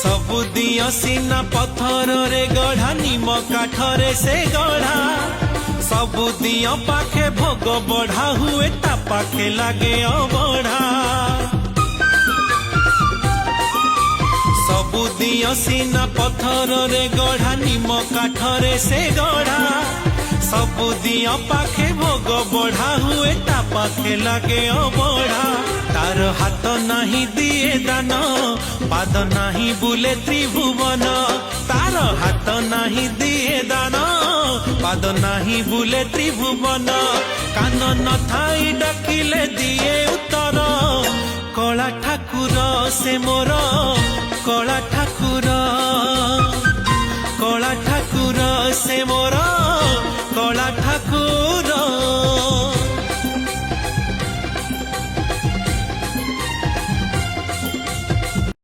सबु दियो सीना पत्थर रे गढ़ा निम काठरे से गढ़ा सबु दियो पाखे भोग बढ़ा हुए ता पाखे लागे अबढ़ा सबु दियो सीना पत्थर रे गढ़ा निम काठरे से गढ़ा सबु दियो पाखे भोग बढ़ा हुए ता पाखे लागे अबढ़ा तार हाथ नहीं दिए दान पाद नहीं बुले त्रिभुवन तार हाथ नहीं दिए दान पाद नहीं बुले त्रिभुवन कान न थाई डाकिले दिए उत्तर कला ठाकुर से मोर कला ठाकुर